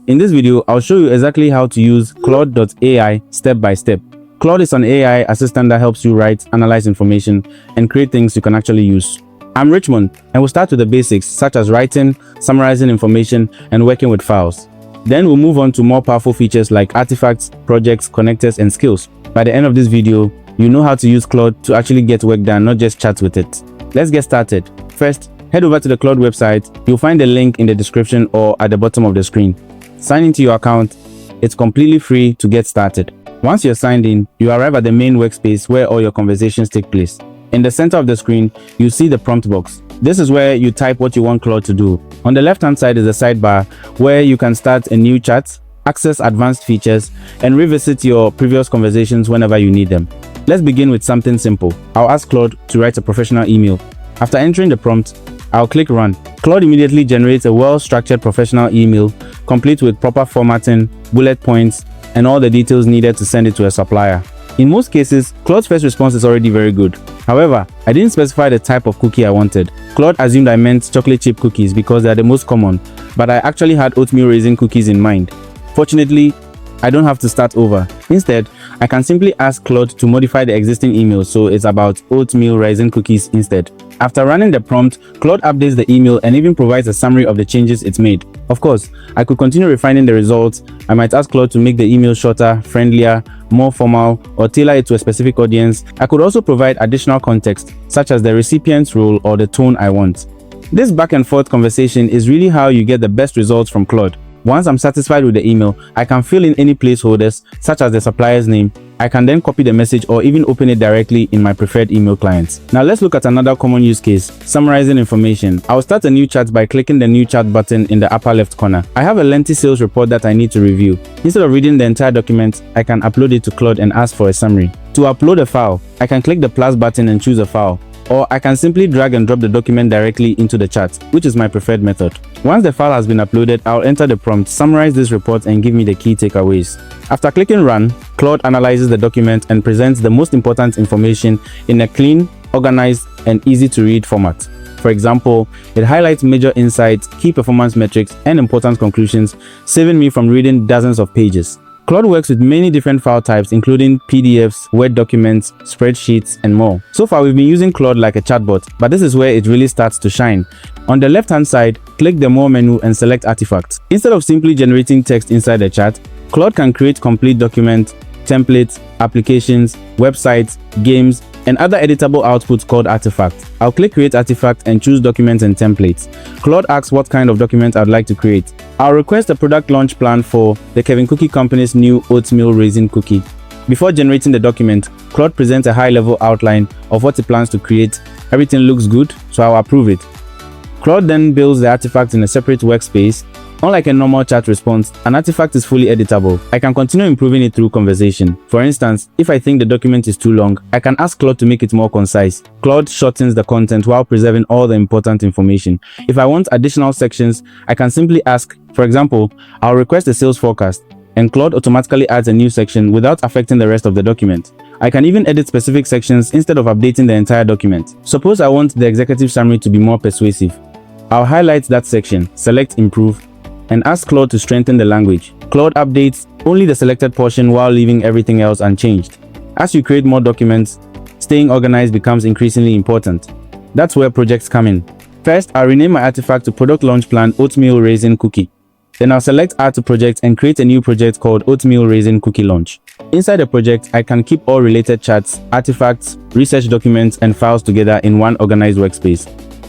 In this video, I'll show you exactly how to use Claude AI step by step. Claude is an AI assistant that helps you write, analyze information, and create things you can actually use. I'm Richmond, and we'll start with the basics such as writing, summarizing information, and working with files. Then we'll move on to more powerful features like artifacts, projects, connectors, and skills. By the end of this video, you know how to use Claude to actually get work done, not just chat with it. Let's get started. First, head over to the Claude website. You'll find the link in the description or at the bottom of the screen. Sign into your account. It's completely free to get started. Once you're signed in, you arrive at the main workspace where all your conversations take place. In the center of the screen, you see the prompt box. This is where you type what you want Claude to do. On the left-hand side is the sidebar where you can start a new chat, access advanced features, and revisit your previous conversations whenever you need them. Let's begin with something simple. I'll ask Claude to write a professional email. After entering the prompt, I'll click Run. Claude immediately generates a well-structured professional email, complete with proper formatting, bullet points, and all the details needed to send it to a supplier. In most cases, Claude's first response is already very good. However, I didn't specify the type of cookie I wanted. Claude assumed I meant chocolate chip cookies because they are the most common, but I actually had oatmeal raisin cookies in mind. Fortunately, I don't have to start over. Instead, I can simply ask Claude to modify the existing email so it's about oatmeal raisin cookies instead. After running the prompt, Claude updates the email and even provides a summary of the changes it's made. Of course, I could continue refining the results. I might ask Claude to make the email shorter, friendlier, more formal, or tailor it to a specific audience. I could also provide additional context, such as the recipient's role or the tone I want. This back and forth conversation is really how you get the best results from Claude. Once I'm satisfied with the email, I can fill in any placeholders, such as the supplier's name. I can then copy the message or even open it directly in my preferred email clients. Now let's look at another common use case, summarizing information. I'll start a new chat by clicking the new chat button in the upper left corner. I have a lengthy sales report that I need to review. Instead of reading the entire document, I can upload it to Claude and ask for a summary. To upload a file, I can click the plus button and choose a file. Or I can simply drag and drop the document directly into the chat, which is my preferred method. Once the file has been uploaded, I'll enter the prompt, summarize this report, and give me the key takeaways. After clicking Run, Claude analyzes the document and presents the most important information in a clean, organized, and easy-to-read format. For example, it highlights major insights, key performance metrics, and important conclusions, saving me from reading dozens of pages. Claude works with many different file types, including PDFs, Word documents, spreadsheets, and more. So far, we've been using Claude like a chatbot, but this is where it really starts to shine. On the left-hand side, click the More menu and select Artifacts. Instead of simply generating text inside the chat, Claude can create complete documents, templates, applications, websites, games, and other editable outputs called artifacts. I'll click Create Artifact and choose Documents and Templates. Claude asks what kind of document I'd like to create. I'll request a product launch plan for the Kevin Cookie Company's new oatmeal raisin cookie. Before generating the document, Claude presents a high-level outline of what it plans to create. Everything looks good, so I'll approve it. Claude then builds the artifact in a separate workspace. Unlike a normal chat response, an artifact is fully editable. I can continue improving it through conversation. For instance, if I think the document is too long, I can ask Claude to make it more concise. Claude shortens the content while preserving all the important information. If I want additional sections, I can simply ask. For example, I'll request a sales forecast, and Claude automatically adds a new section without affecting the rest of the document. I can even edit specific sections instead of updating the entire document. Suppose I want the executive summary to be more persuasive. I'll highlight that section, select Improve, and ask Claude to strengthen the language. Claude updates only the selected portion while leaving everything else unchanged. As you create more documents, staying organized becomes increasingly important. That's where projects come in. First, I'll rename my artifact to Product Launch Plan Oatmeal Raisin Cookie. Then I'll select Add to Project and create a new project called Oatmeal Raisin Cookie Launch. Inside the project, I can keep all related chats, artifacts, research documents, and files together in one organized workspace.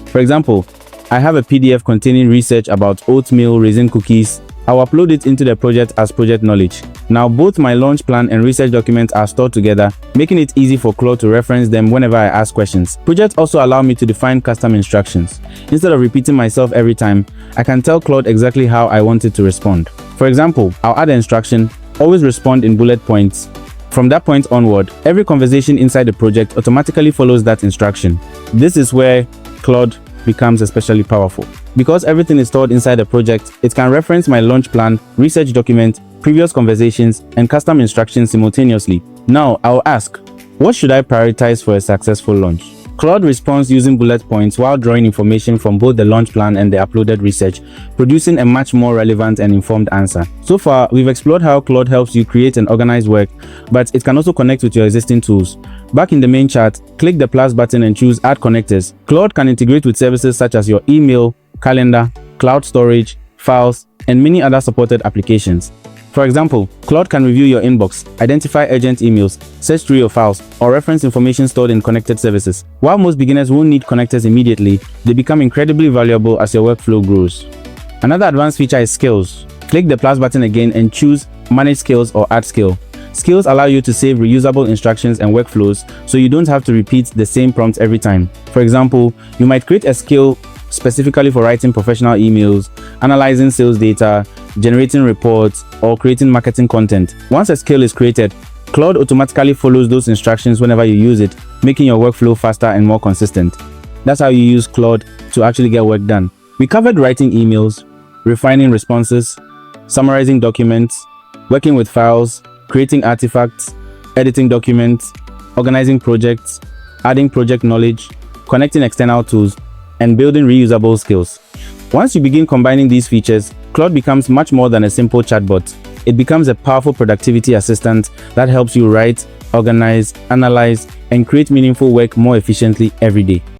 For example, I have a PDF containing research about oatmeal raisin cookies. I'll upload it into the project as project knowledge. Now both my launch plan and research documents are stored together, making it easy for Claude to reference them whenever I ask questions. Projects also allow me to define custom instructions. Instead of repeating myself every time, I can tell Claude exactly how I want it to respond. For example, I'll add an instruction, always respond in bullet points. From that point onward, every conversation inside the project automatically follows that instruction. This is where Claude becomes especially powerful. Because everything is stored inside the project, it can reference my launch plan, research document, previous conversations, and custom instructions simultaneously. Now, I'll ask, what should I prioritize for a successful launch? Claude responds using bullet points while drawing information from both the launch plan and the uploaded research, producing a much more relevant and informed answer. So far, we've explored how Claude helps you create and organize work, but it can also connect with your existing tools. Back in the main chat, click the plus button and choose Add Connectors. Claude can integrate with services such as your email, calendar, cloud storage, files, and many other supported applications. For example, Claude can review your inbox, identify urgent emails, search through your files, or reference information stored in connected services. While most beginners won't need connectors immediately, they become incredibly valuable as your workflow grows. Another advanced feature is Skills. Click the plus button again and choose Manage Skills or Add Skill. Skills allow you to save reusable instructions and workflows, so you don't have to repeat the same prompt every time. For example, you might create a skill specifically for writing professional emails, analyzing sales data, generating reports, or creating marketing content. Once a skill is created, Claude automatically follows those instructions whenever you use it, making your workflow faster and more consistent. That's how you use Claude to actually get work done. We covered writing emails, refining responses, summarizing documents, working with files, creating artifacts, editing documents, organizing projects, adding project knowledge, connecting external tools, and building reusable skills. Once you begin combining these features, Claude becomes much more than a simple chatbot. It becomes a powerful productivity assistant that helps you write, organize, analyze, and create meaningful work more efficiently every day.